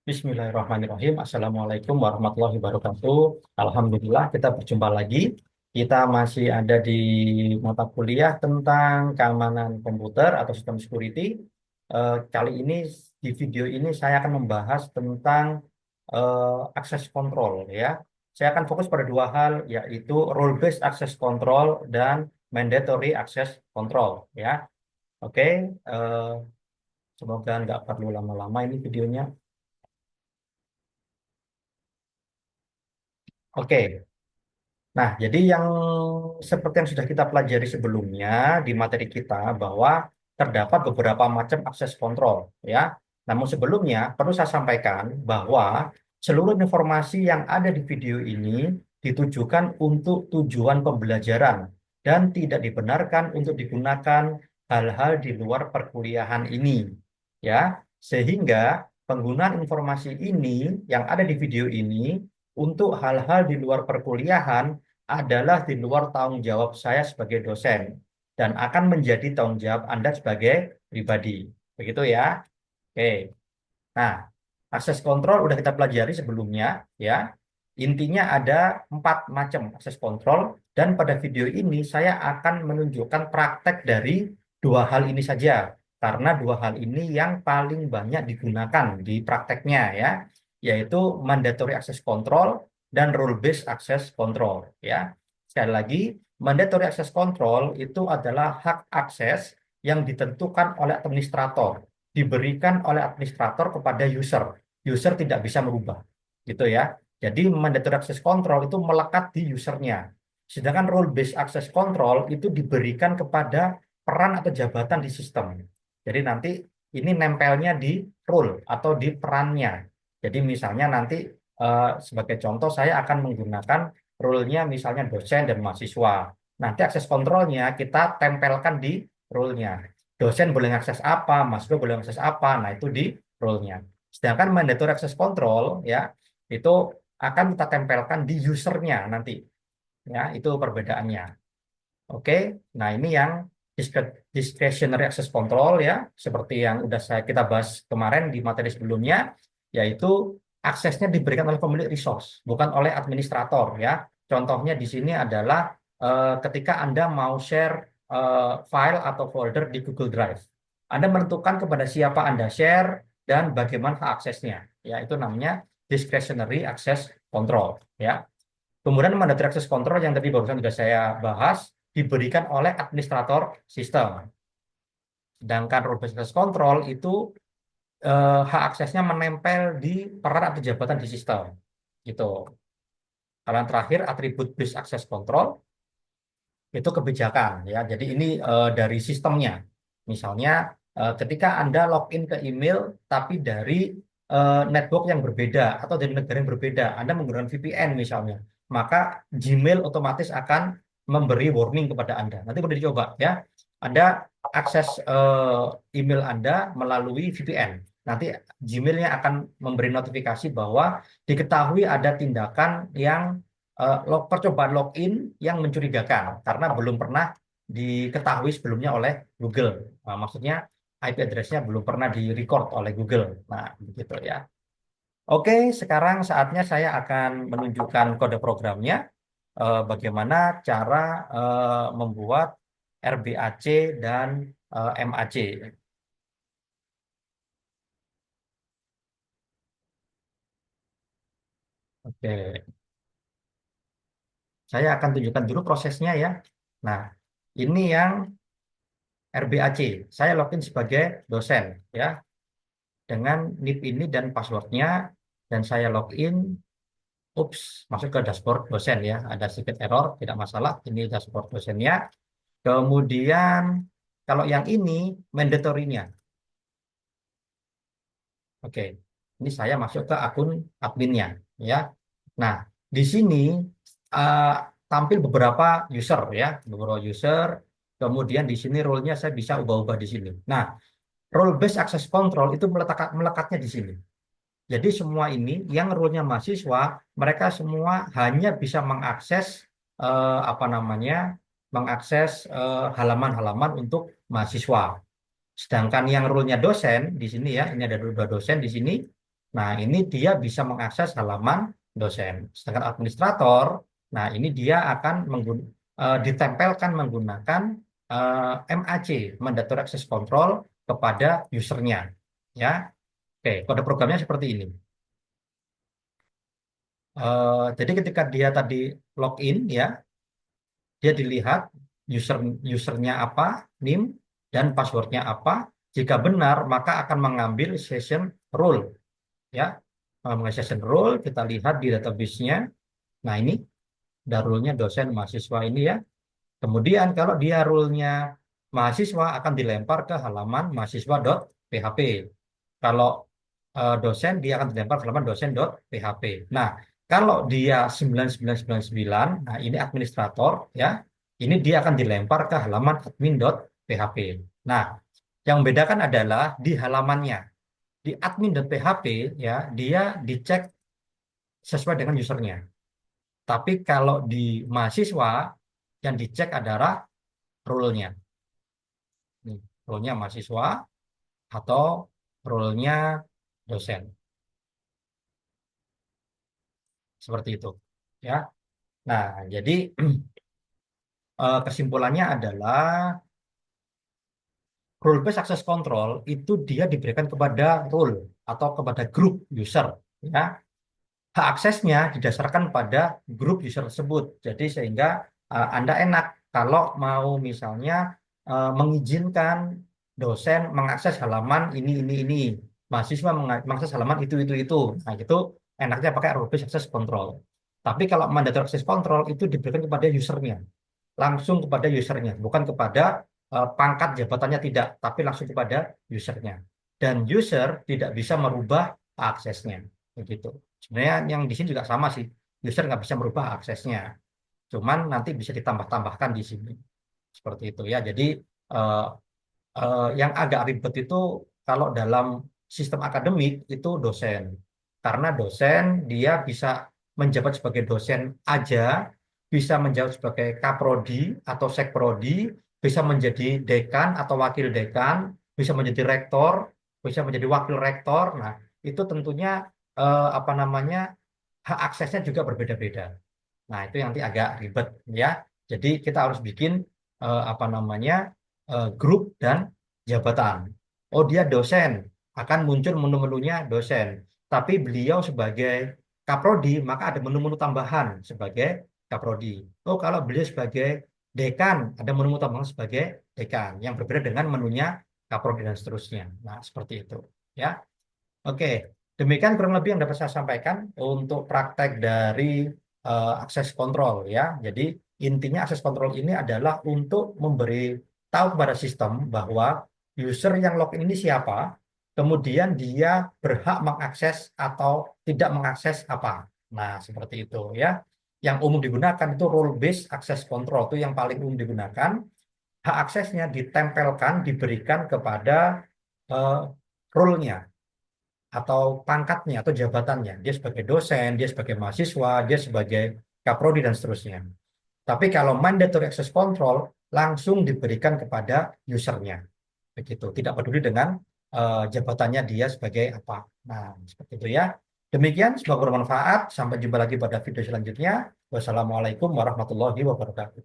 Bismillahirrahmanirrahim. Assalamualaikum warahmatullahi wabarakatuh. Alhamdulillah kita berjumpa lagi. Kita masih ada di mata kuliah tentang keamanan komputer atau sistem security. Kali ini di video ini saya akan membahas tentang access control ya. Saya akan fokus pada dua hal yaitu role based access control dan mandatory access control ya. Oke, eh, semoga nggak perlu lama-lama ini videonya. Oke. Nah, jadi yang seperti yang sudah kita pelajari sebelumnya di materi kita bahwa terdapat beberapa macam akses kontrol, ya. Namun sebelumnya perlu saya sampaikan bahwa seluruh informasi yang ada di video ini ditujukan untuk tujuan pembelajaran dan tidak dibenarkan untuk digunakan hal-hal di luar perkuliahan ini, ya. Sehingga penggunaan informasi ini yang ada di video ini untuk hal-hal di luar perkuliahan adalah di luar tanggung jawab saya sebagai dosen dan akan menjadi tanggung jawab Anda sebagai pribadi. Begitu ya. Oke. Nah, akses kontrol udah kita pelajari sebelumnya ya. Intinya ada 4 macam akses kontrol dan pada video ini saya akan menunjukkan praktek dari dua hal ini saja karena dua hal ini yang paling banyak digunakan di prakteknya ya, yaitu mandatory access control dan rule based access control ya. Sekali lagi, mandatory access control itu adalah hak akses yang ditentukan oleh administrator, diberikan oleh administrator kepada user. User tidak bisa merubah, gitu ya. Jadi mandatory access control itu melekat di usernya. Sedangkan role based access control itu diberikan kepada peran atau jabatan di sistem. Jadi nanti ini nempelnya di role atau di perannya. Jadi misalnya nanti sebagai contoh saya akan menggunakan role-nya misalnya dosen dan mahasiswa. Nanti akses kontrolnya kita tempelkan di role-nya. Dosen boleh akses apa, mahasiswa boleh akses apa. Nah, itu di role-nya. Sedangkan mandatory access control ya itu akan kita tempelkan di usernya nanti. Ya, itu perbedaannya. Oke, nah ini yang discretionary access control ya, seperti yang udah kita bahas kemarin di materi sebelumnya, yaitu aksesnya diberikan oleh pemilik resource, bukan oleh administrator ya. Contohnya di sini adalah ketika Anda mau share file atau folder di Google Drive. Anda menentukan kepada siapa Anda share dan bagaimana hak aksesnya. Ya, itu namanya discretionary access control ya. Kemudian mandatory access control yang tadi barusan sudah saya bahas diberikan oleh administrator sistem. Sedangkan role based access control itu hak aksesnya menempel di peran atau jabatan di sistem. Gitu. Kalau yang terakhir atribut based access control itu kebijakan ya. Jadi ini dari sistemnya. Misalnya ketika Anda login ke email tapi dari network yang berbeda atau dari negara yang berbeda, Anda menggunakan VPN misalnya, maka Gmail otomatis akan memberi warning kepada Anda. Nanti boleh dicoba ya. Anda akses email Anda melalui VPN. Nanti Gmailnya akan memberi notifikasi bahwa diketahui ada tindakan yang percobaan login yang mencurigakan karena belum pernah diketahui sebelumnya oleh Google. Nah, maksudnya IP address-nya belum pernah di-record oleh Google. Nah, begitu ya. Oke, sekarang saatnya saya akan menunjukkan kode programnya, bagaimana cara membuat RBAC dan MAC. Oke, saya akan tunjukkan dulu prosesnya ya. Nah, ini yang RBAC. Saya login sebagai dosen ya dengan NIP ini dan passwordnya dan saya login. Ups, masuk ke dashboard dosen ya. Ada sedikit error, tidak masalah. Ini dashboard dosennya. Kemudian kalau yang ini mandatory-nya. Oke, ini saya masuk ke akun adminnya ya. Nah, di sini eh, tampil beberapa user ya, beberapa user. Kemudian di sini role-nya saya bisa ubah-ubah di sini. Nah, role based access control itu melekatnya di sini. Jadi semua ini yang role-nya mahasiswa, mereka semua hanya bisa mengakses apa namanya, mengakses halaman-halaman untuk mahasiswa. Sedangkan yang role-nya dosen di sini ya, ini ada dua dosen di sini. Nah, ini dia bisa mengakses halaman dosen. Sedangkan administrator, nah ini dia akan ditempelkan menggunakan MAC, Mandatory Access Control kepada usernya. Ya, oke, kode programnya seperti ini. Jadi ketika dia tadi login ya, dia dilihat user usernya apa, NIM dan passwordnya apa. Jika benar, maka akan mengambil session role ya. Mengambil session role, kita lihat di database-nya. Nah, ini ada role-nya dosen mahasiswa ini ya. Kemudian kalau dia role-nya mahasiswa akan dilempar ke halaman mahasiswa.php. Kalau dosen dia akan dilempar ke halaman dosen.php. Nah, kalau dia 9999, nah ini administrator ya. Ini dia akan dilempar ke halaman admin.php. Nah, yang membedakan adalah di halamannya. Di admin.php ya, dia dicek sesuai dengan usernya. Tapi kalau di mahasiswa yang dicek adalah role-nya. Nih, role-nya mahasiswa atau role-nya dosen. Seperti itu. Ya. Nah, jadi kesimpulannya adalah role based access control itu dia diberikan kepada role atau kepada grup user. Ya. Hak aksesnya didasarkan pada grup user tersebut. Jadi sehingga Anda enak kalau mau misalnya mengizinkan dosen mengakses halaman ini, mahasiswa mengakses halaman itu. Nah, itu enaknya pakai role based access control. Tapi kalau mandatory access control itu diberikan kepada usernya, langsung kepada usernya, bukan kepada pangkat jabatannya tidak, tapi langsung kepada usernya. Dan user tidak bisa merubah aksesnya, begitu. Sebenarnya yang di sini juga sama sih, user nggak bisa merubah aksesnya, cuman nanti bisa ditambah-tambahkan di sini, seperti itu ya. Jadi eh, yang agak ribet itu kalau dalam sistem akademik itu dosen. Karena dosen dia bisa menjabat sebagai dosen aja, bisa menjabat sebagai kaprodi atau sekprodi, bisa menjadi dekan atau wakil dekan, bisa menjadi rektor, bisa menjadi wakil rektor. Nah, itu tentunya apa namanya hak aksesnya juga berbeda-beda. Nah, itu yang nanti agak ribet ya. Jadi kita harus bikin apa namanya grup dan jabatan. Oh, dia dosen, akan muncul menu-menunya dosen. Tapi beliau sebagai kaprodi, maka ada menu-menu tambahan sebagai kaprodi. Oh, kalau beliau sebagai dekan, ada menu-menu tambahan sebagai dekan yang berbeda dengan menunya kaprodi dan seterusnya. Nah, seperti itu ya. Oke, demikian kurang lebih yang dapat saya sampaikan untuk praktek dari akses kontrol ya. Jadi intinya akses kontrol ini adalah untuk memberi tahu kepada sistem bahwa user yang login ini siapa, kemudian dia berhak mengakses atau tidak mengakses apa. Nah, seperti itu ya. Yang umum digunakan itu role based access control itu yang paling umum digunakan. Hak aksesnya ditempelkan, diberikan kepada eh, role-nya atau pangkatnya atau jabatannya. Dia sebagai dosen, dia sebagai mahasiswa, dia sebagai kaprodi dan seterusnya. Tapi kalau mandatory access control langsung diberikan kepada usernya. Begitu. Tidak peduli dengan jabatannya dia sebagai apa. Nah, seperti itu ya. Demikian, semoga bermanfaat. Sampai jumpa lagi pada video selanjutnya. Wassalamualaikum warahmatullahi wabarakatuh.